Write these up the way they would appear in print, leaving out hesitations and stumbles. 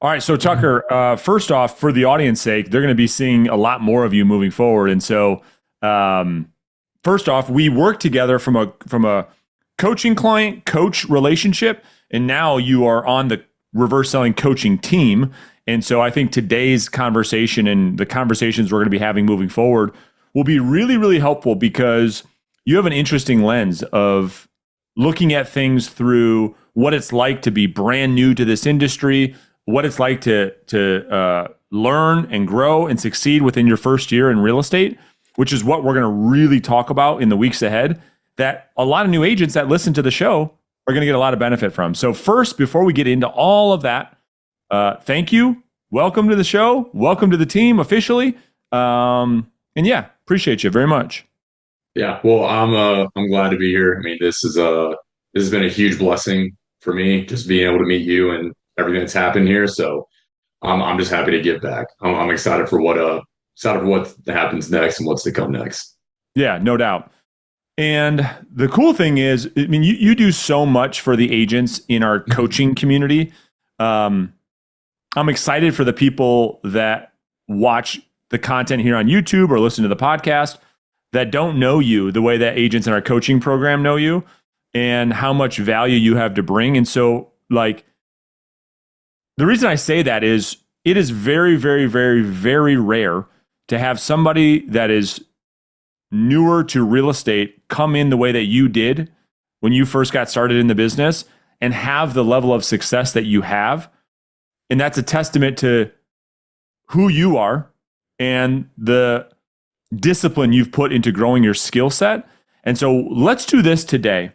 All right, so Tucker, first off, for the audience sake, they're going to be seeing a lot more of you moving forward. And so, first off, we work together from a coaching client coach relationship, and now you are on the reverse selling coaching team. And so, I think today's conversation and the conversations we're going to be having moving forward will be really, really helpful because you have an interesting lens of looking at things through what it's like to be brand new to this industry, what it's like to learn and grow and succeed within your first year in real estate, which is what we're going to really talk about in the weeks ahead, that a lot of new agents that listen to the show are going to get a lot of benefit from. So first, before we get into all of that, thank you. Welcome to the show. Welcome to the team officially. And yeah, appreciate you very much. Yeah, well, I'm glad to be here. I mean, this has been a huge blessing for me, just being able to meet you and everything that's happened here. So I'm just happy to give back. I'm excited for what happens next and what's to come next. Yeah, no doubt. And the cool thing is, I mean, you do so much for the agents in our coaching community. I'm excited for the people that watch the content here on YouTube or listen to the podcast that don't know you the way that agents in our coaching program know you and how much value you have to bring. And so, like, the reason I say that is it is very, very, very, very rare to have somebody that is newer to real estate come in the way that you did when you first got started in the business and have the level of success that you have. And that's a testament to who you are and the discipline you've put into growing your skill set. And so let's do this today.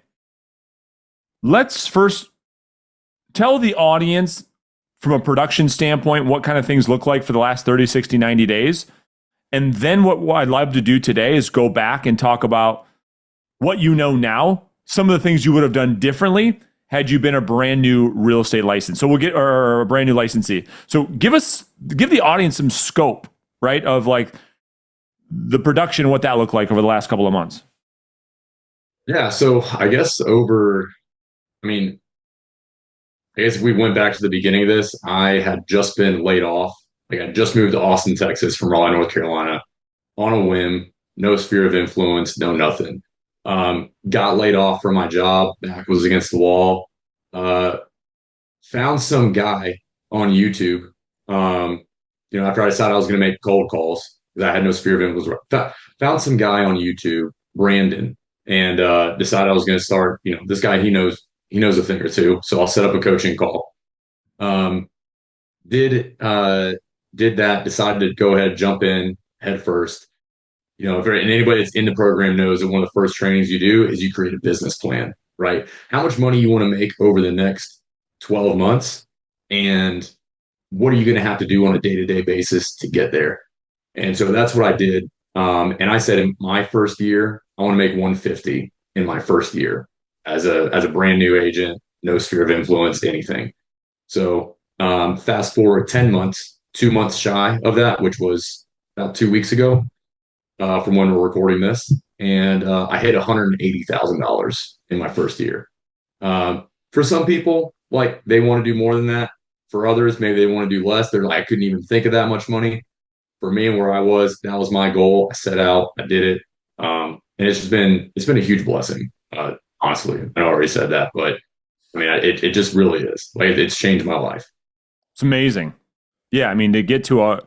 Let's first tell the audience from a production standpoint what kind of things look like for the last 30, 60, 90 days. And then what I'd love to do today is go back and talk about what you know now, some of the things you would have done differently had you been a brand new real estate license. So we'll get, or a brand new licensee. So give the audience some scope, right, of like the production and what that looked like over the last couple of months. Yeah, so I mean, I guess if we went back to the beginning of this, I had just been laid off. Like I just moved to Austin, Texas from Raleigh, North Carolina on a whim, no sphere of influence, no nothing. Got laid off from my job, back was against the wall. Uh, Found some guy on YouTube. After I decided I was going to make cold calls because I had no sphere of influence, found some guy on YouTube, Brandon, and decided I was going to start. This guy he knows a thing or two, so I'll set up a coaching call. Um, did that, decided to go ahead, jump in head first. And anybody that's in the program knows that one of the first trainings you do is you create a business plan, right? How much money you want to make over the next 12 months, and what are you going to have to do on a day-to-day basis to get there? And so that's what I did. And I said in my first year, I want to make 150 in my first year as a brand new agent, no sphere of influence, anything. So fast forward 10 months, 2 months shy of that, which was about 2 weeks ago from when we're recording this. And I hit $180,000 in my first year. For some people, like they want to do more than that. For others, maybe they want to do less. They're like, I couldn't even think of that much money. For me and where I was, that was my goal. I set out, I did it. And it's been a huge blessing. Honestly, I already said that, but I mean, it just really is. Like it's changed my life. It's amazing. Yeah, I mean, to get to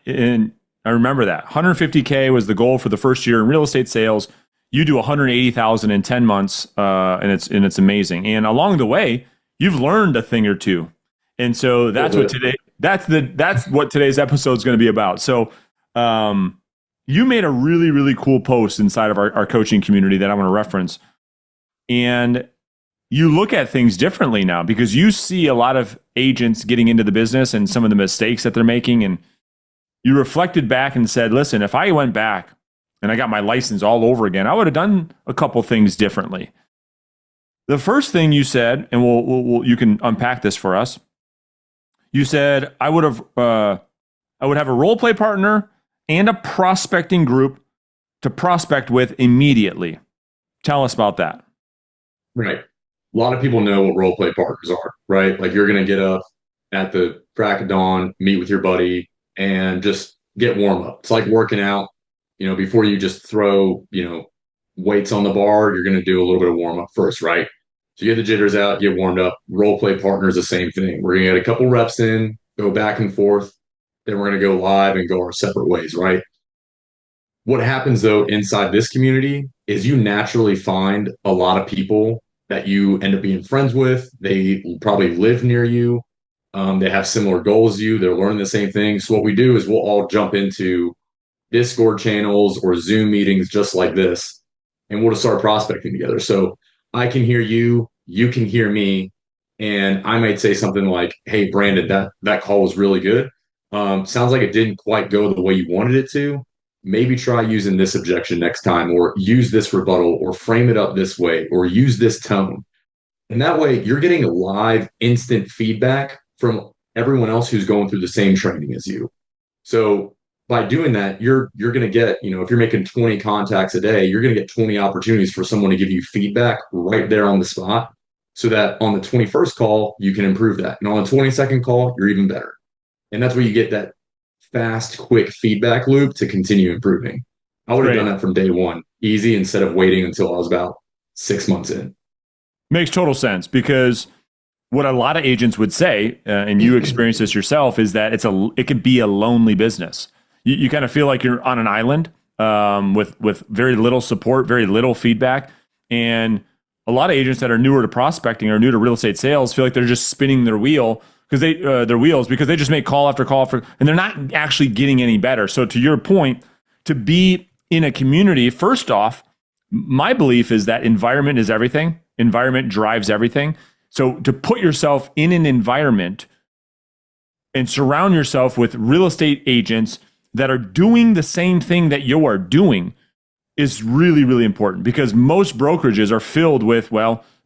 and I remember that 150K was the goal for the first year in real estate sales. You do 180,000 in 10 months, and it's amazing. And along the way, you've learned a thing or two. And so that's what today's episode is going to be about. So, you made a really, really cool post inside of our coaching community that I want to reference. And you look at things differently now because you see a lot of agents getting into the business and some of the mistakes that they're making. And you reflected back and said, listen, if I went back and I got my license all over again, I would have done a couple things differently. The first thing you said, and you can unpack this for us. You said I would have a role play partner and a prospecting group to prospect with immediately. Tell us about that. Right. A lot of people know what role play partners are, right? Like you're going to get up at the crack of dawn, meet with your buddy, and just get warm up. It's like working out. Before you just throw, weights on the bar, you're going to do a little bit of warm up first, right? So you get the jitters out, get warmed up. Role play partner is the same thing. We're going to get a couple reps in, go back and forth. Then we're going to go live and go our separate ways, right? What happens though inside this community is you naturally find a lot of people that you end up being friends with. They probably live near you. They have similar goals as you. They're learning the same thing. So what we do is we'll all jump into Discord channels or Zoom meetings just like this, and we'll just start prospecting together. So I can hear you, you can hear me, and I might say something like, "Hey, Brandon, that call was really good. Sounds like it didn't quite go the way you wanted it to. Maybe try using this objection next time, or use this rebuttal, or frame it up this way, or use this tone." And that way, you're getting live, instant feedback from everyone else who's going through the same training as you. So by doing that, you're going to get, if you're making 20 contacts a day, you're going to get 20 opportunities for someone to give you feedback right there on the spot, so that on the 21st call, you can improve that. And on the 22nd call, you're even better. And that's where you get that fast, quick feedback loop to continue improving. I would have done that from day one, easy, instead of waiting until I was about 6 months in. Makes total sense, because what a lot of agents would say, and you experience this yourself, is that it could be a lonely business. You kind of feel like you're on an island with very little support, very little feedback. And a lot of agents that are newer to prospecting or new to real estate sales feel like they're just spinning their wheels because they just make call after call and they're not actually getting any better. So to your point, to be in a community, first off, my belief is that environment is everything. Environment drives everything. So to put yourself in an environment and surround yourself with real estate agents that are doing the same thing that you are doing is really, really important, because most brokerages are filled with,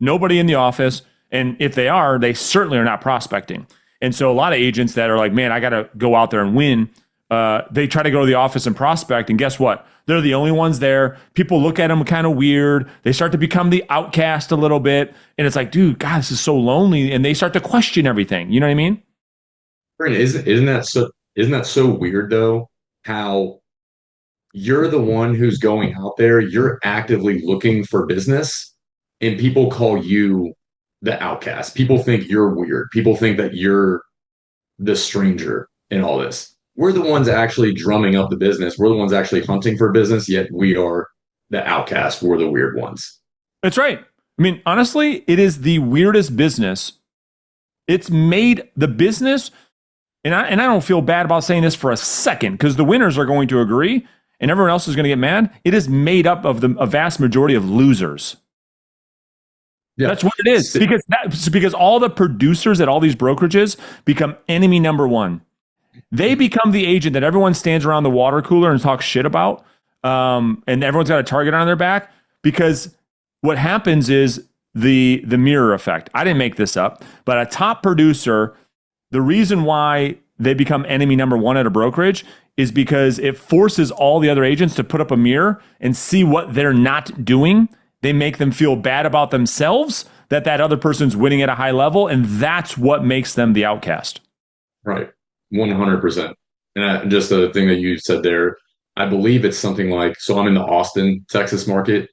nobody in the office. And if they are, they certainly are not prospecting. And so a lot of agents that are like, man, I got to go out there and win. They try to go to the office and prospect. And guess what? They're the only ones there. People look at them kind of weird. They start to become the outcast a little bit. And it's like, dude, God, this is so lonely. And they start to question everything. You know what I mean? Isn't that so weird though? How you're the one who's going out there, you're actively looking for business, and people call you the outcast. People think you're weird. People think that you're the stranger in all this. We're the ones actually drumming up the business. We're the ones actually hunting for business, yet we are the outcast. We're the weird ones. That's right. I mean, honestly, it is the weirdest business. It's made the business, and I don't feel bad about saying this for a second, because the winners are going to agree and everyone else is going to get mad. It is made up of a vast majority of losers. Yeah. That's what it is. Because all the producers at all these brokerages become enemy number one. They become the agent that everyone stands around the water cooler and talks shit about, and everyone's got a target on their back. Because what happens is the mirror effect. I didn't make this up, but a top producer, the reason why they become enemy number one at a brokerage is because it forces all the other agents to put up a mirror and see what they're not doing. They make them feel bad about themselves, that other person's winning at a high level, and that's what makes them the outcast. Right. 100%. And just the thing that you said there, I believe it's something like, so I'm in the Austin, Texas market,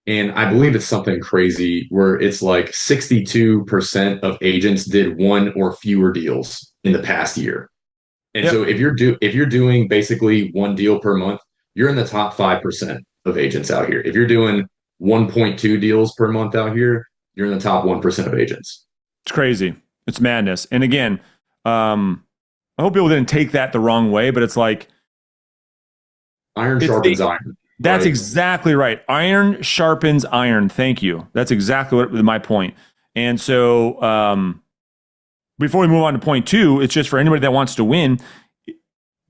and I believe it's something crazy where it's like 62% of agents did one or fewer deals in the past year. And so if you're doing basically one deal per month, you're in the top 5% of agents out here. If you're doing 1.2 deals per month out here, you're in the top 1% of agents. It's crazy. It's madness. And again, I hope people didn't take that the wrong way, but it's like iron sharpens iron. That's right? Exactly right. Iron sharpens iron. Thank you. That's exactly my point. And so before we move on to point two, it's just for anybody that wants to win.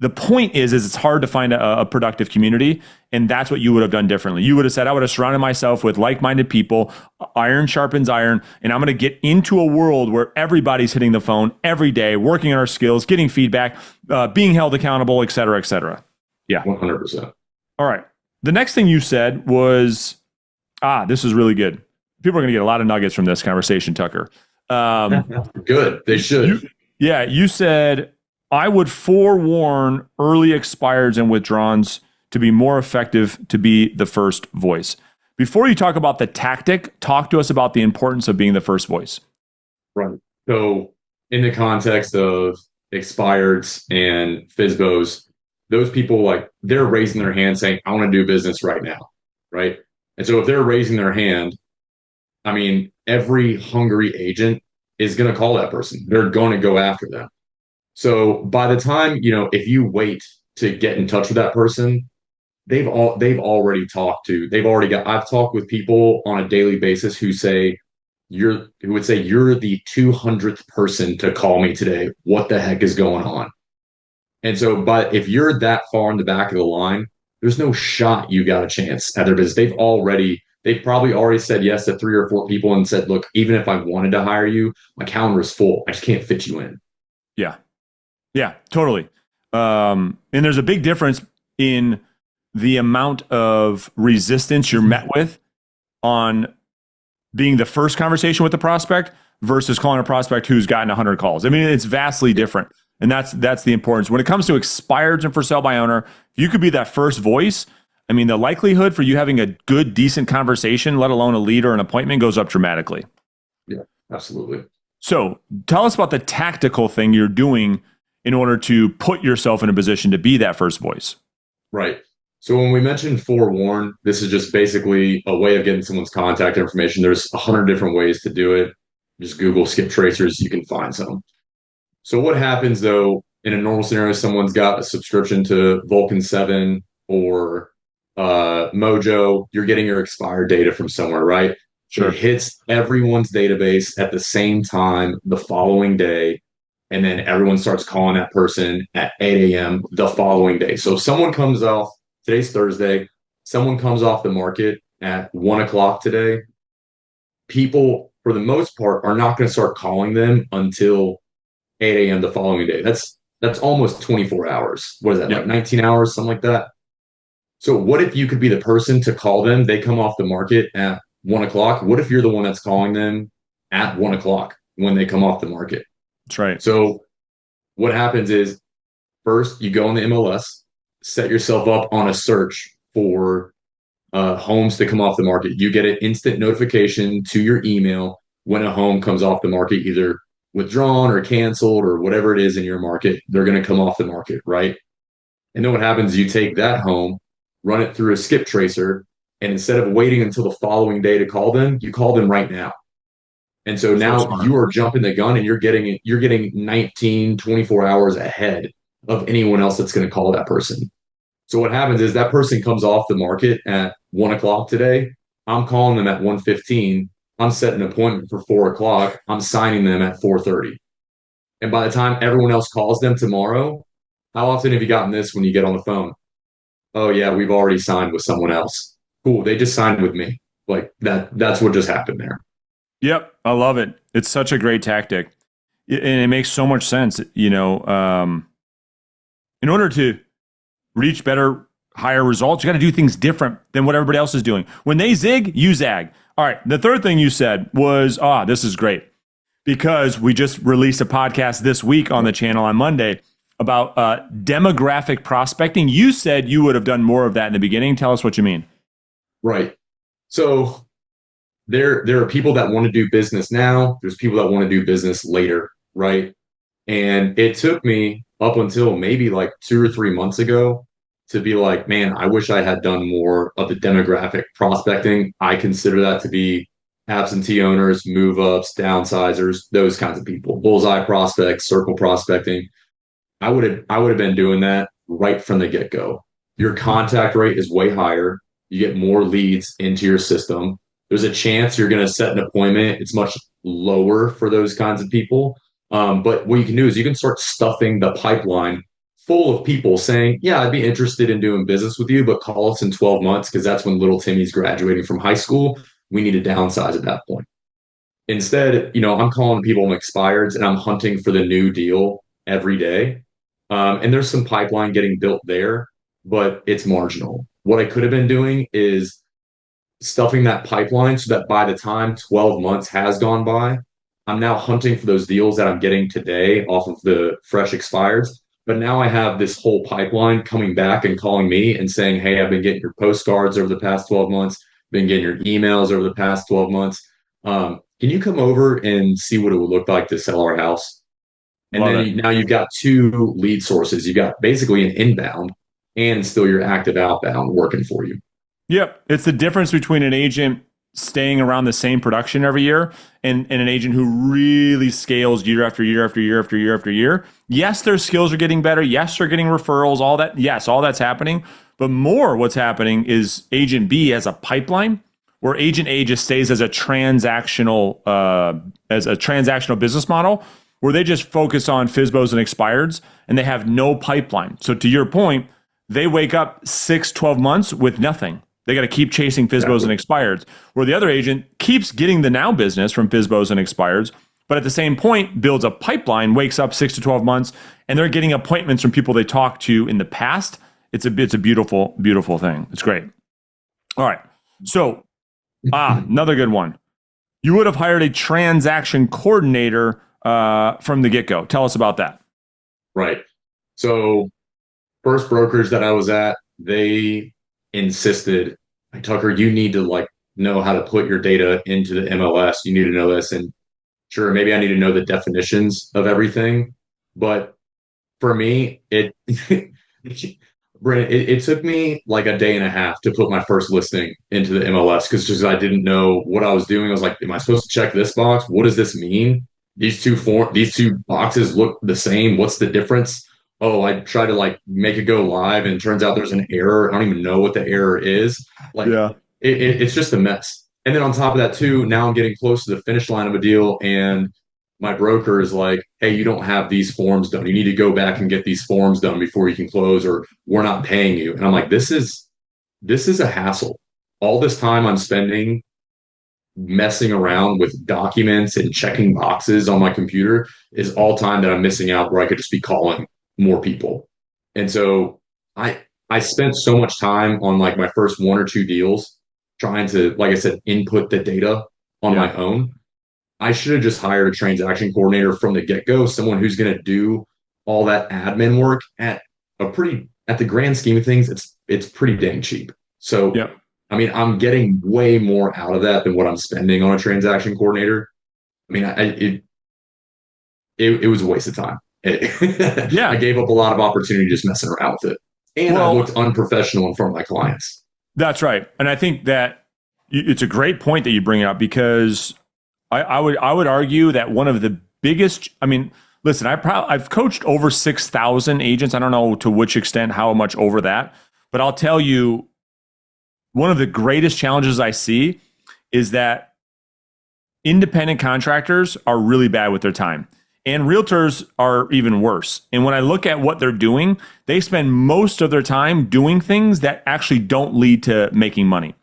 The point is it's hard to find a productive community, and that's what you would have done differently. You would have said, I would have surrounded myself with like-minded people. Iron sharpens iron, and I'm going to get into a world where everybody's hitting the phone every day, working on our skills, getting feedback, being held accountable, et cetera, et cetera. Yeah. 100%. All right. The next thing you said was, this is really good. People are going to get a lot of nuggets from this conversation, Tucker. Good. They should. Yeah, you said I would forewarn early expireds and withdrawns to be more effective to be the first voice. Before you talk about the tactic, talk to us about the importance of being the first voice. Right. So in the context of expireds and FISBOs, those people like they're raising their hand saying, I want to do business right now. Right. And so if they're raising their hand, I mean, every hungry agent is going to call that person. They're going to go after them. So by the time, if you wait to get in touch with that person, they've already talked to, they've already got, I've talked with people on a daily basis who would say you're the 200th person to call me today. What the heck is going on? And so, but if you're that far in the back of the line, there's no shot you got a chance at their business. They've probably already said yes to 3 or 4 people and said, look, even if I wanted to hire you, my calendar is full. I just can't fit you in. Yeah. Yeah, totally. And there's a big difference in the amount of resistance you're met with on being the first conversation with the prospect versus calling a prospect who's gotten 100 calls. I mean, it's vastly different. And that's the importance. When it comes to expireds and for sale by owner, if you could be that first voice, I mean, the likelihood for you having a good, decent conversation, let alone a lead or an appointment, goes up dramatically. Yeah, absolutely. So tell us about the tactical thing you're doing in order to put yourself in a position to be that first voice. Right. So when we mentioned forewarn, this is just basically a way of getting someone's contact information. There's 100 different ways to do it. Just Google skip tracers, you can find some. So what happens though in a normal scenario? Someone's got a subscription to Vulcan 7 or Mojo. You're getting your expired data from somewhere, right? Sure. It hits everyone's database at the same time the following day, and then everyone starts calling that person at 8 a.m. the following day. So if someone comes off, today's Thursday, someone comes off the market at 1 o'clock today, people for the most part are not going to start calling them until 8 a.m. the following day. That's almost 24 hours. What is that, like 19 hours, something like that? So what if you could be the person to call them? They come off the market at 1 o'clock. What if you're the one that's calling them at 1 o'clock when they come off the market? That's right. So what happens is first you go on the MLS, set yourself up on a search for homes to come off the market. You get an instant notification to your email when a home comes off the market, either withdrawn or canceled or whatever it is in your market. They're going to come off the market, right? And then what happens is you take that home, run it through a skip tracer, and instead of waiting until the following day to call them, you call them right now. And so now you are jumping the gun and you're getting 19, 24 hours ahead of anyone else that's going to call that person. So what happens is that person comes off the market at 1 o'clock today. I'm calling them at 1:15. I'm setting an appointment for 4 o'clock. I'm signing them at 4:30. And by the time everyone else calls them tomorrow, how often have you gotten this when you get on the phone? Oh yeah, we've already signed with someone else. Cool. They just signed with me. Like that's what just happened there. Yep, I love it. It's such a great tactic, and it makes so much sense. In order to reach better, higher results, you got to do things different than what everybody else is doing. When they zig, you zag. All right. The third thing you said was, this is great, because we just released a podcast this week on the channel on Monday about demographic prospecting. You said you would have done more of that in the beginning. Tell us what you mean. Right. So there are people that want to do business now. There's people that want to do business later, right? And it took me up until maybe like 2 or 3 months ago to be like, man, I wish I had done more of the demographic prospecting. I consider that to be absentee owners, move ups, downsizers, those kinds of people, bullseye prospects, circle prospecting. I would have been doing that right from the get go. Your contact rate is way higher. You get more leads into your system. There's a chance you're going to set an appointment. It's much lower for those kinds of people. But what you can do is you can start stuffing the pipeline full of people saying, yeah, I'd be interested in doing business with you, but call us in 12 months because that's when little Timmy's graduating from high school. We need to downsize at that point. Instead, I'm calling people expireds and I'm hunting for the new deal every day. And there's some pipeline getting built there, but it's marginal. What I could have been doing is stuffing that pipeline so that by the time 12 months has gone by, I'm now hunting for those deals that I'm getting today off of the fresh expireds. But now I have this whole pipeline coming back and calling me and saying, hey, I've been getting your postcards over the past 12 months, been getting your emails over the past 12 months. Can you come over and see what it would look like to sell our house? And Love then it. now you've got two lead sources. You've got basically an inbound and still your active outbound working for you. Yep. It's the difference between an agent staying around the same production every year and an agent who really scales year after year after year after year after year. Yes, their skills are getting better. Yes, they're getting referrals, all that. Yes, all that's happening. But more what's happening is agent B has a pipeline where agent A just stays as a transactional business model where they just focus on FSBOs and expireds and they have no pipeline. So to your point, they wake up 6, 12 months with nothing. They got to keep chasing FSBOs and expireds, where the other agent keeps getting the now business from FSBOs and expireds, but at the same point builds a pipeline, wakes up 6 to 12 months, and they're getting appointments from people they talked to in the past. It's a beautiful, beautiful thing. It's great. All right. So, another good one. You would have hired a transaction coordinator from the get-go. Tell us about that. Right. So first brokers that I was at, they insisted, like, Tucker, you need to like know how to put your data into the MLS. You need to know this. And sure, maybe I need to know the definitions of everything. But for me, Brent, it took me like a day and a half to put my first listing into the MLS because just I didn't know what I was doing. I was like, am I supposed to check this box? What does this mean? These two boxes look the same. What's the difference? Oh, I tried to like make it go live and it turns out there's an error. I don't even know what the error is. Like Yeah. it's just a mess. And then on top of that too, now I'm getting close to the finish line of a deal and my broker is like, hey, you don't have these forms done. You need to go back and get these forms done before you can close, or we're not paying you. And I'm like, this is a hassle. All this time I'm spending messing around with documents and checking boxes on my computer is all time that I'm missing out where I could just be calling more people. And so I spent so much time on like my first one or two deals trying to, like I said, input the data on Yeah. my own. I should have just hired a transaction coordinator from the get-go, someone who's going to do all that admin work at the grand scheme of things, it's pretty dang cheap. So, Yeah. I mean, I'm getting way more out of that than what I'm spending on a transaction coordinator. I mean, it was a waste of time. I Yeah. gave up a lot of opportunity just messing around with it, and I Well, looked unprofessional in front of my clients. that's right. And I think that it's a great point that you bring up because I would argue that one of the biggest, I mean, listen, I've coached over 6,000 agents. I don't know to which extent, how much over that, but I'll tell you, one of the greatest challenges I see is that independent contractors are really bad with their time. And realtors are even worse. And when I look at what they're doing, they spend most of their time doing things that actually don't lead to making money.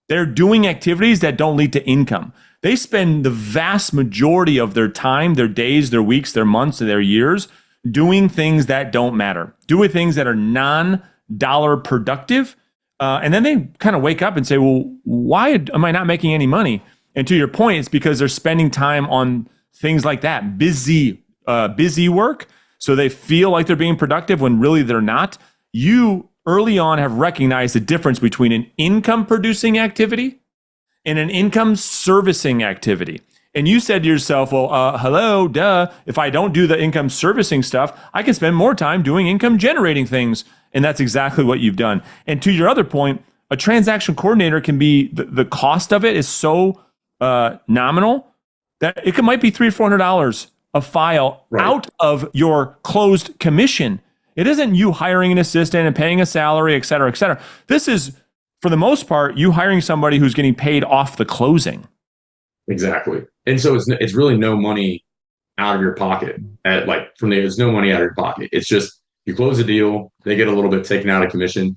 They're doing activities that don't lead to income. They spend the vast majority of their time, their days, their weeks, their months, and their years doing things that don't matter, doing things that are non-dollar productive. And then they kind of wake up and say, well, why am I not making any money? And to your point, it's because they're spending time on things like that, busy work. So they feel like they're being productive when really they're not. You early on have recognized the difference between an income producing activity and an income servicing activity. And you said to yourself, well, hello, duh. If I don't do the income servicing stuff, I can spend more time doing income generating things. And that's exactly what you've done. And to your other point, a transaction coordinator can be, the cost of it is so nominal that might be $300 or $400 a file Right. out of your closed commission. It isn't you hiring an assistant and paying a salary, et cetera, et cetera. This is, for the most part, you hiring somebody who's getting paid off the closing. Exactly. And so it's really no money out of your pocket. There's no money out of your pocket. It's just you close a deal, they get a little bit taken out of commission.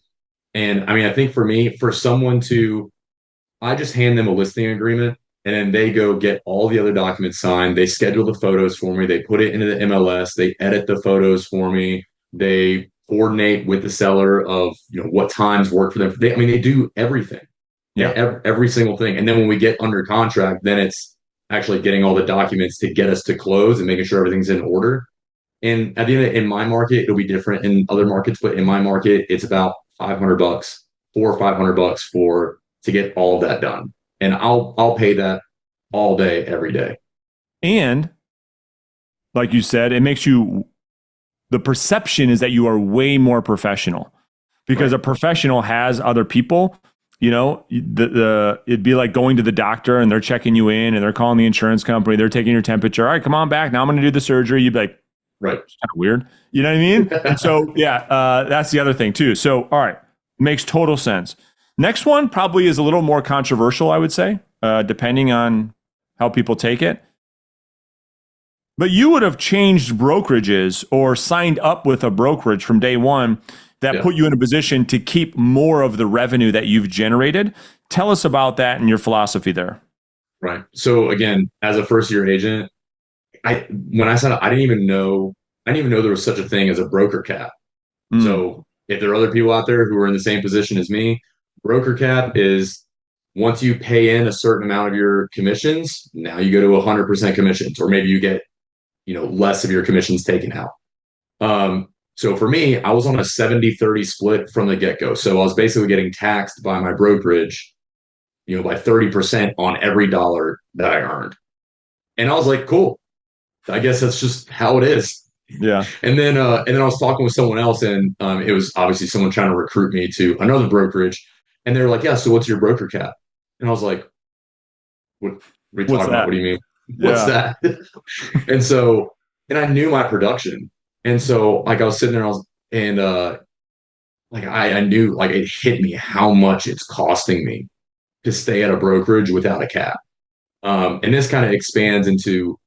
And I mean, I think for me, for someone to, I just hand them a listing agreement and then they go get all the other documents signed. They schedule the photos for me. They put it into the MLS. They edit the photos for me. They coordinate with the seller of, what times work for them. They do everything, Yeah. every single thing. And then when we get under contract, then it's actually getting all the documents to get us to close and making sure everything's in order. And at the end, in my market, it'll be different in other markets, but in my market, it's about $500, $400 or $500 for to get all of that done, and I'll pay that all day, every day. And like you said, it makes you, the perception is that you are way more professional because Right. a professional has other people. It'd be like going to the doctor and they're checking you in and they're calling the insurance company, they're taking your temperature. All right, come on back. Now I'm going to do the surgery. You'd be like, Right. it's kind of weird. You know what I mean? And so, yeah, that's the other thing too. So, all right, makes total sense. Next one probably is a little more controversial, I would say, depending on how people take it. But you would have changed brokerages or signed up with a brokerage from day one that Yeah. put you in a position to keep more of the revenue that you've generated. Tell us about that and your philosophy there. Right. So again, as a first year agent, when I said I didn't even know there was such a thing as a broker cap. Mm, So if there are other people out there who are in the same position as me, broker cap is once you pay in a certain amount of your commissions, now you go to 100% commissions, or maybe you get, less of your commissions taken out. So for me, I was on a 70-30 split from the get go. So I was basically getting taxed by my brokerage, by 30% on every dollar that I earned. And I was like, cool. I guess that's just how it is. yeah. And then I was talking with someone else, and it was obviously someone trying to recruit me to another brokerage. And they were like, "Yeah, so what's your broker cap?" And I was like, "What are you What's talking about? that? What do you mean? What's Yeah. that?" and so, and I knew my production, and so like I was sitting there, like I knew, like it hit me how much it's costing me to stay at a brokerage without a cap. And this kind of expands into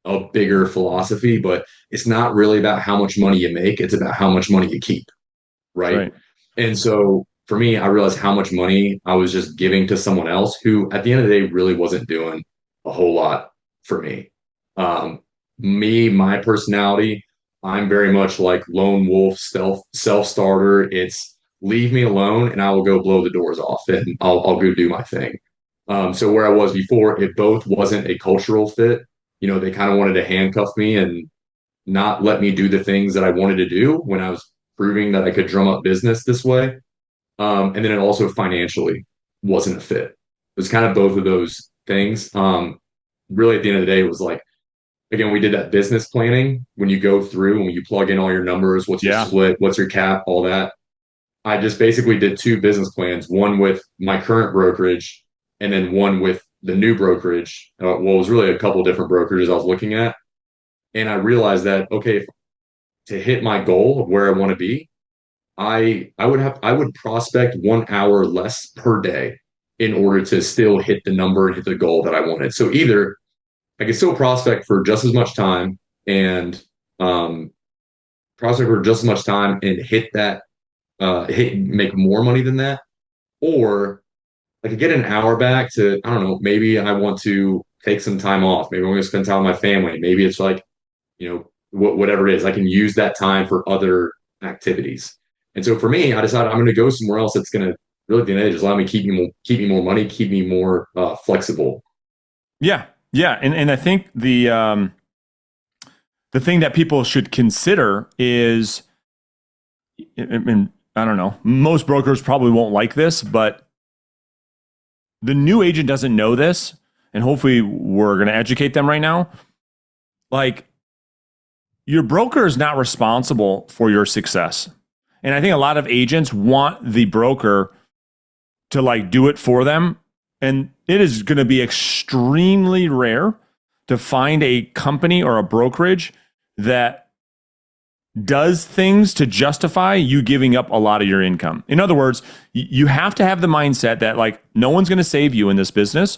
a bigger philosophy, but it's not really about how much money you make. It's about how much money you keep. That's Right. right. And so for me, I realized how much money I was just giving to someone else who at the end of the day really wasn't doing a whole lot for me. Um, my personality, I'm very much like lone wolf, self starter. It's leave me alone and I will go blow the doors off and I'll go do my thing. So where I was before, it both wasn't a cultural fit. They kind of wanted to handcuff me and not let me do the things that I wanted to do when I was proving that I could drum up business this way. And then it also financially wasn't a fit. It was kind of both of those things. Really, at the end of the day, it was like, again, we did that business planning when you go through and when you plug in all your numbers, what's your Yeah. split, what's your cap, all that. I just basically did two business plans, one with my current brokerage and then one with the new brokerage. Well, it was really a couple different brokerages I was looking at. And I realized that, okay, to hit my goal of where I want to be, I would prospect 1 hour less per day in order to still hit the number and hit the goal that I wanted. So either I could still prospect for just as much time and um, prospect for just as much time and hit that make more money than that, or I could get an hour back to, I don't know, maybe I want to take some time off. Maybe I'm going to spend time with my family. Maybe it's like, whatever it is, I can use that time for other activities. And so for me, I decided I'm going to go somewhere else that's going to really, at the end of the day, just allow me keep me more money, keep me more flexible. Yeah. Yeah. And I think the thing that people should consider is, I mean, I don't know, most brokers probably won't like this, but the new agent doesn't know this. And hopefully we're going to educate them right now. Like, your broker is not responsible for your success. And I think a lot of agents want the broker to like do it for them. And it is going to be extremely rare to find a company or a brokerage that does things to justify you giving up a lot of your income. In other words, you have to have the mindset that like no one's going to save you in this business.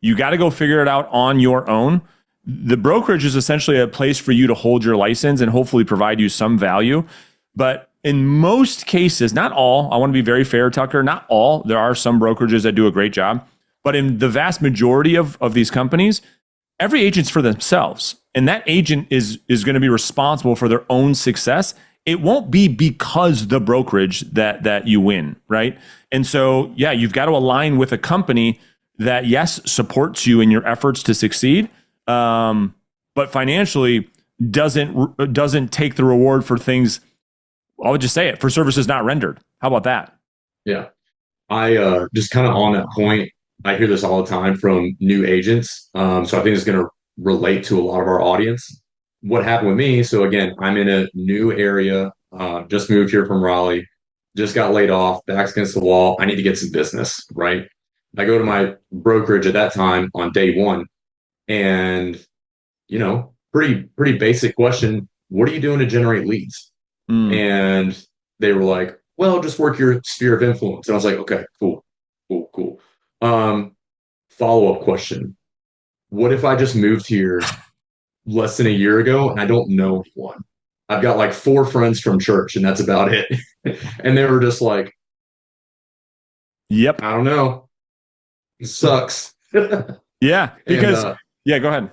You got to go figure it out on your own. The brokerage is essentially a place for you to hold your license and hopefully provide you some value. But in most cases, not all, I want to be very fair, Tucker, not all, there are some brokerages that do a great job. But in the vast majority of these companies, every agent's for themselves. And that agent is going to be responsible for their own success. It won't be because the brokerage that you win, right? And so, yeah, you've got to align with a company that, yes, supports you in your efforts to succeed, but financially doesn't take the reward for things. I would just say it, for services not rendered. How about that? Yeah. I just kind of on that point, I hear this all the time from new agents. So I think it's going to relate to a lot of our audience. What happened with me? So again, I'm in a new area, just moved here from Raleigh, just got laid off, back's against the wall. I need to get some business, right? I go to my brokerage at that time on day one, and pretty basic question: what are you doing to generate leads? Mm. And they were like, well, just work your sphere of influence. And I was like, okay, cool. Um, Follow-up question. What if I just moved here less than a year ago and I don't know anyone? I've got like 4 friends from church and that's about it. And they were just like, Yep. I don't know. It sucks. Yeah. And Because, yeah, go ahead.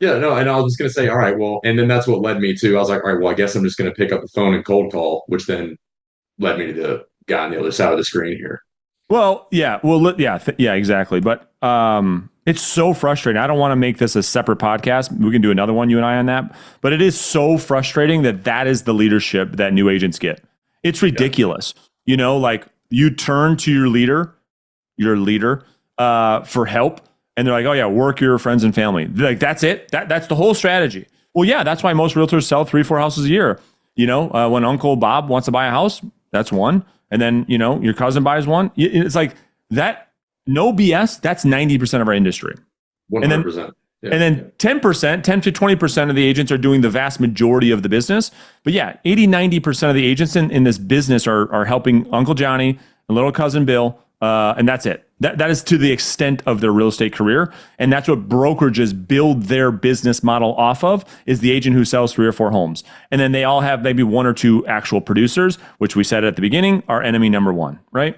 yeah, no, and I was just gonna say, all right, well, and then that's what led me to, I was like, all right, well, I guess I'm just gonna pick up the phone and cold call, which then led me to the guy on the other side of the screen here. Well, yeah. Well, yeah, yeah, exactly. But it's so frustrating. I don't want to make this a separate podcast. We can do another one, you and I, on that. But it is so frustrating that that is the leadership that new agents get. It's ridiculous. You know, like you turn to your leader, for help, and they're like, "Oh yeah, work your friends and family." They're like, that's it. That's the whole strategy. Well, yeah, that's why most realtors sell 3-4 houses a year. You know, when Uncle Bob wants to buy a house, that's one. And then, your cousin buys one. It's like that, no BS. That's 90% of our industry. 100%. Yeah, and then 10%, 10 to 20% of the agents are doing the vast majority of the business. But yeah, 80-90% of the agents in this business are helping Uncle Johnny and little cousin Bill. And that's it. That is to the extent of their real estate career. And that's what brokerages build their business model off of, is the agent who sells 3 or 4 homes. And then they all have maybe 1 or 2 actual producers, which we said at the beginning are enemy number 1, right?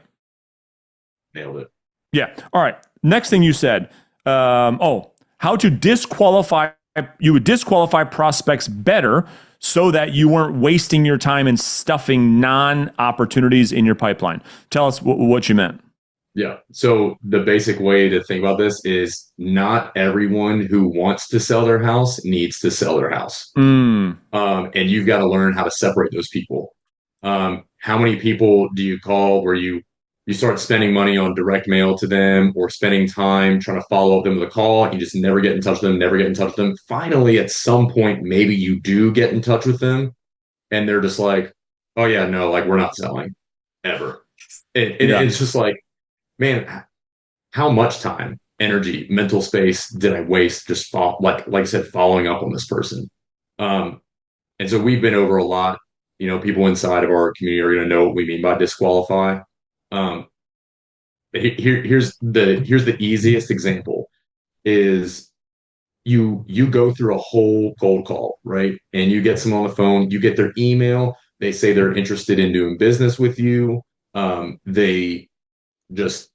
nailed it. Yeah. All right. Next thing you said, how to disqualify, you would disqualify prospects better so that you weren't wasting your time and stuffing non-opportunities in your pipeline. Tell us what you meant. Yeah. So the basic way to think about this is not everyone who wants to sell their house needs to sell their house. And you've got to learn how to separate those people. How many people do you call where you start spending money on direct mail to them, or spending time trying to follow up them with a call, and you just never get in touch with them, never get in touch with them. Finally, at some point, maybe you do get in touch with them and they're just like, oh yeah, no, like we're not selling ever. And it's just like, man, how much time, energy, mental space did I waste just like I said, following up on this person? And so we've been over a lot. People inside of our community are going to know what we mean by disqualify. Um, here's the easiest example: is you go through a whole cold call, right? And you get someone on the phone, you get their email, they say they're interested in doing business with you. They just,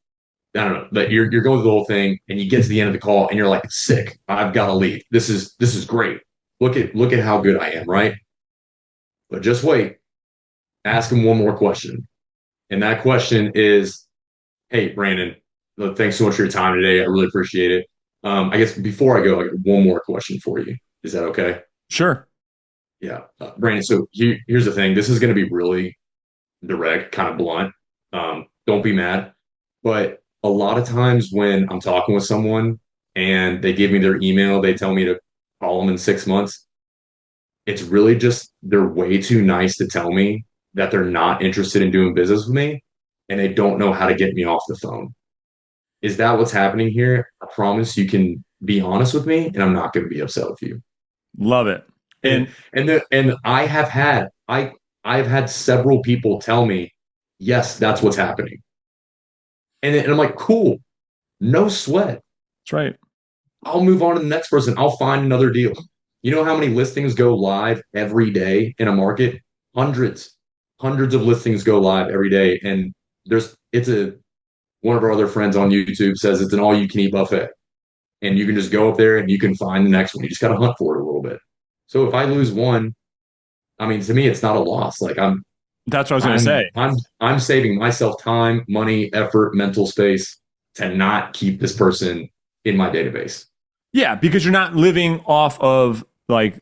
I don't know, but you're going through the whole thing, and you get to the end of the call and you're like, sick, I've got to leave. This is great. Look at how good I am, right? But just wait. Ask them one more question. And that question is, hey, Brandon, look, thanks so much for your time today. I really appreciate it. I guess before I go, I got one more question for you. Is that okay? Sure. Yeah. Brandon, so here's the thing. This is going to be really direct, kind of blunt. Don't be mad. But a lot of times when I'm talking with someone and they give me their email, they tell me to call them in 6 months. It's really just they're way too nice to tell me that they're not interested in doing business with me, and they don't know how to get me off the phone. Is that what's happening here? I promise you can be honest with me, and I'm not going to be upset with you. Love it. And and I've had several people tell me, yes, that's what's happening. And I'm like, cool, no sweat. That's right. I'll move on to the next person. I'll find another deal. You know how many listings go live every day in a market? Hundreds of listings go live every day. And one of our other friends on YouTube says it's an all you can eat buffet. And you can just go up there and you can find the next one. You just got to hunt for it a little bit. So if I lose one, I mean, to me, it's not a loss. Like that's what I was going to say. I'm saving myself time, money, effort, mental space. to not keep this person in my database. Yeah, because you're not living off of like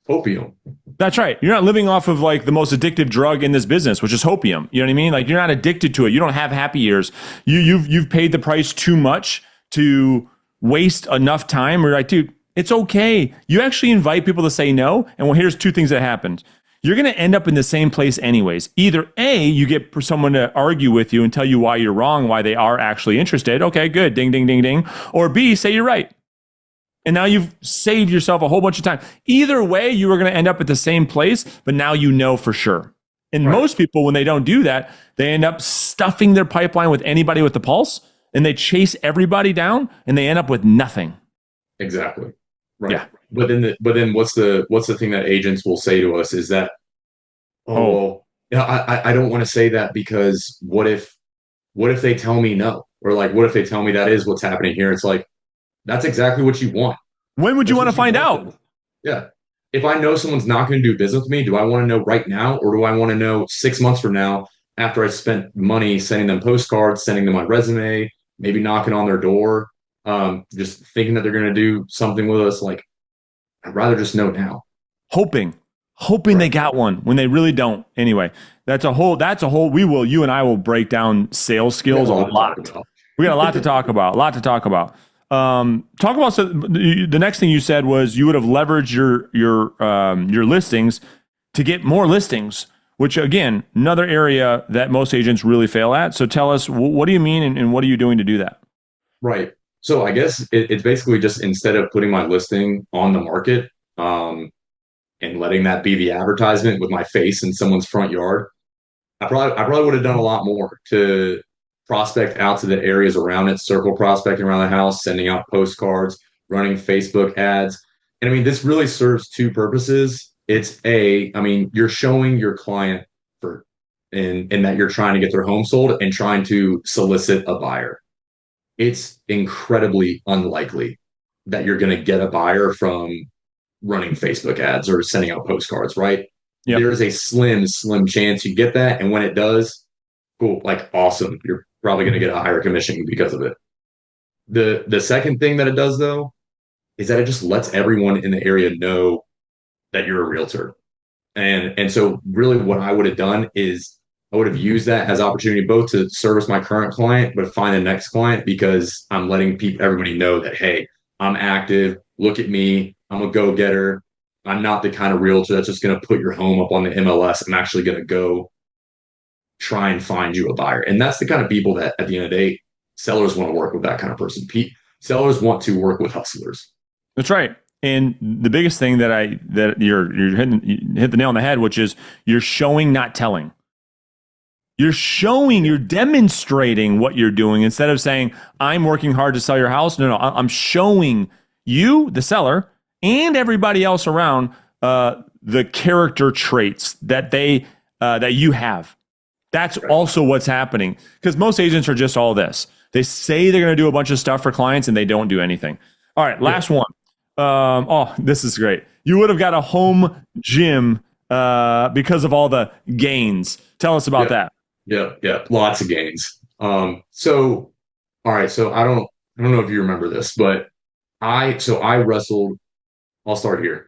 Opium. that's right. You're not living off of like the most addictive drug in this business, which is hopium. You know what I mean? Like you're not addicted to it. You don't have happy years. You've paid the price too much to waste enough time. We're like, dude, it's okay. You actually invite people to say no. And well, here's two things that happened. You're going to end up in the same place anyways. Either A, you get someone to argue with you and tell you why you're wrong, why they are actually interested. Okay, good. Ding, ding, ding, ding. Or B, say you're right. And now you've saved yourself a whole bunch of time. Either way, you are going to end up at the same place, but now you know for sure. And Right. most people, when they don't do that, they end up stuffing their pipeline with anybody with the pulse, and they chase everybody down, and they end up with nothing. Exactly. Right. Yeah. But then what's the thing that agents will say to us is that, oh, Oh, well, yeah, I don't want to say that because what if they tell me no? Or like what if they tell me that is what's happening here? It's like, that's exactly what you want. when would you That's want to what you find want. out? Yeah. If I know someone's not going to do business with me, do I want to know right now, or do I want to know 6 months from now after I spent money sending them postcards, sending them my resume, maybe knocking on their door, just thinking that they're going to do something with us? Like, I'd rather just know now. Hoping they Right. got one when they really don't. Anyway, you and I will break down sales We got skills a a lot to talk lot. about. We got a lot to talk about. A lot to talk about. Talk about so the next thing you said was you would have leveraged your listings to get more listings, which again, another area that most agents really fail at. So tell us, what do you mean, and what are you doing to do that? Right. So I guess it's basically just instead of putting my listing on the market, and letting that be the advertisement with my face in someone's front yard, I probably would have done a lot more to prospect out to the areas around it, circle prospecting around the house, sending out postcards, running Facebook ads. And I mean, this really serves two purposes. It's I mean, you're showing your client for in that you're trying to get their home sold and trying to solicit a buyer. It's incredibly unlikely that you're going to get a buyer from running Facebook ads or sending out postcards, right? Yep. There's a slim, slim chance you get that. And when it does, cool, like awesome. You're probably going to get a higher commission because of it. The second thing that it does though is that it just lets everyone in the area know that you're a realtor. And so really what I would have done is I would have used that as opportunity both to service my current client, but find the next client because I'm letting everybody know that, hey, I'm active. Look at me. I'm a go-getter. I'm not the kind of realtor that's just going to put your home up on the MLS. I'm actually going to go try and find you a buyer. And that's the kind of people that at the end of the day, sellers want to work with that kind of person. Sellers want to work with hustlers. That's right. And the biggest thing that you hit the nail on the head, which is you're showing, not telling. You're demonstrating what you're doing instead of saying, I'm working hard to sell your house. No, I'm showing you, the seller, and everybody else around the character traits that you have. That's also what's happening because most agents are just all this. They say they're going to do a bunch of stuff for clients and they don't do anything. All right, last one. This is great. You would have got a home gym because of all the gains. Tell us about Yeah. that. Yeah. Yeah. Lots of gains. So all right. So I don't know if you remember this, but I wrestled. I'll start here.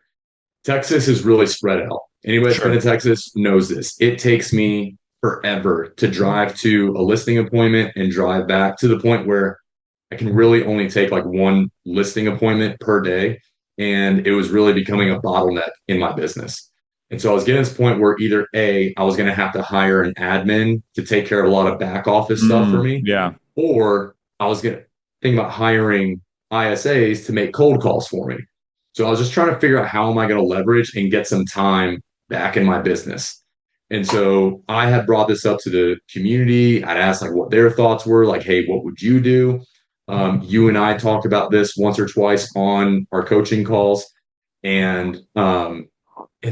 Texas is really spread out. Anybody that's been Sure. to Texas knows this. It takes me forever to drive to a listing appointment and drive back to the point where I can really only take like one listing appointment per day. And it was really becoming a bottleneck in my business. And so I was getting to this point where either A, I was going to have to hire an admin to take care of a lot of back office stuff for me, Yeah. or I was going to think about hiring ISAs to make cold calls for me. So I was just trying to figure out how am I going to leverage and get some time back in my business. And so I had brought this up to the community. I'd asked like what their thoughts were, like, hey, what would you do? You and I talked about this once or twice on our coaching calls, and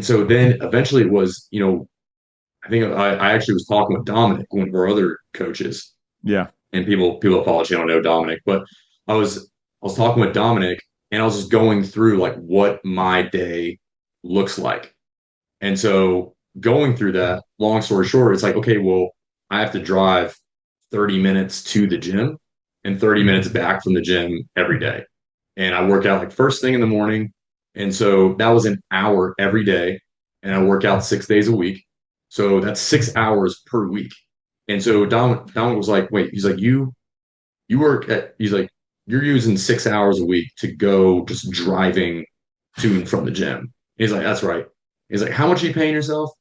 so then eventually it was, I think I actually was talking with Dominic, one of our other coaches, Yeah. and people apologize, I don't know Dominic, but I was talking with Dominic, and I was just going through like what my day looks like, and so going through that, long story short, it's like, okay, well, I have to drive 30 minutes to the gym. and 30 minutes back from the gym every day. And I work out like first thing in the morning. And so that was an hour every day. And I work out 6 days a week. So that's 6 hours per week. And so Don was like, wait, he's like, he's like, you're using 6 hours a week to go just driving to and from the gym. He's like, that's right. He's like, how much are you paying yourself?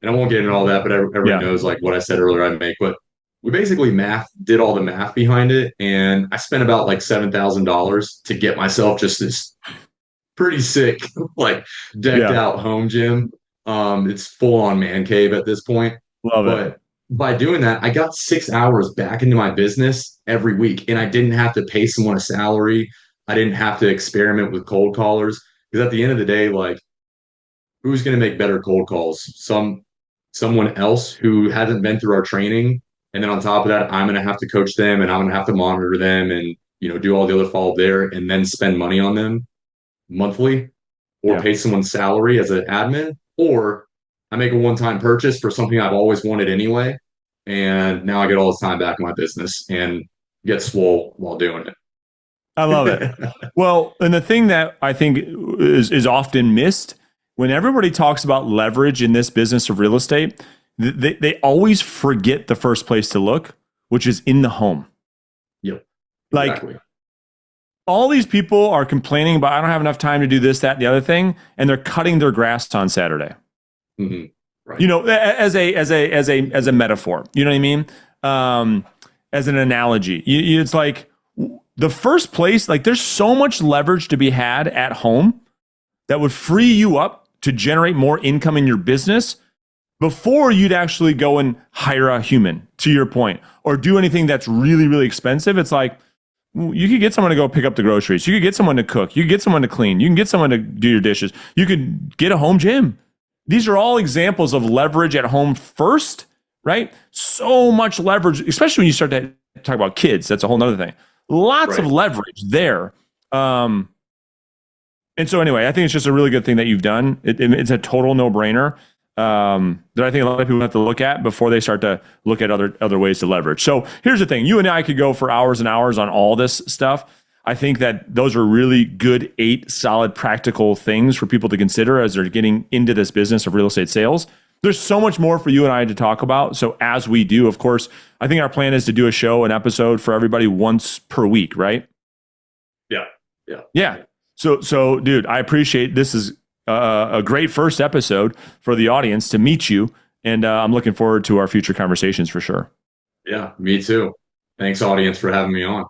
And I won't get into all that, but everybody Yeah. knows like what I said earlier I make. But we basically did all the math behind it. And I spent about like $7,000 to get myself just this pretty sick, like decked Yeah. out home gym. It's full on man cave at this point. Love it. But by doing that, I got 6 hours back into my business every week, and I didn't have to pay someone a salary. I didn't have to experiment with cold callers because at the end of the day, like who's going to make better cold calls? Someone else who hasn't been through our training, and then on top of that, I'm going to have to coach them, and I'm going to have to monitor them, and do all the other follow up there, and then spend money on them monthly, or Yeah. pay someone's salary as an admin, or I make a one-time purchase for something I've always wanted anyway, and now I get all this time back in my business and get swole while doing I love it. it. Well, and the thing that I think is often missed when everybody talks about leverage in this business of real estate, they always forget the first place to look, which is in the home. Yep. Like Exactly. all these people are complaining about, I don't have enough time to do this, that, and the other thing, and they're cutting their grass on Saturday. Mm-hmm. Right. As a metaphor, you know what I mean? As an analogy, it's like the first place, like there's so much leverage to be had at home that would free you up to generate more income in your business before you'd actually go and hire a human, to your point, or do anything that's really, really expensive. It's like, you could get someone to go pick up the groceries. You could get someone to cook. You could get someone to clean. You can get someone to do your dishes. You could get a home gym. These are all examples of leverage at home first, right? So much leverage, especially when you start to talk about kids. That's a whole other thing. Lots of Right. leverage there. And so anyway, I think it's just a really good thing that you've done. It's a total no-brainer that I think a lot of people have to look at before they start to look at other ways to leverage. So here's the thing. You and I could go for hours and hours on all this stuff. I think that those are really good 8 solid practical things for people to consider as they're getting into this business of real estate sales. There's so much more for you and I to talk about. So as we do, of course, I think our plan is to do an episode for everybody once per week, right? Yeah. Yeah. Yeah. So dude, I appreciate this is a great first episode for the audience to meet you. And I'm looking forward to our future conversations for sure. Yeah. Me too. Thanks, audience, for having me on.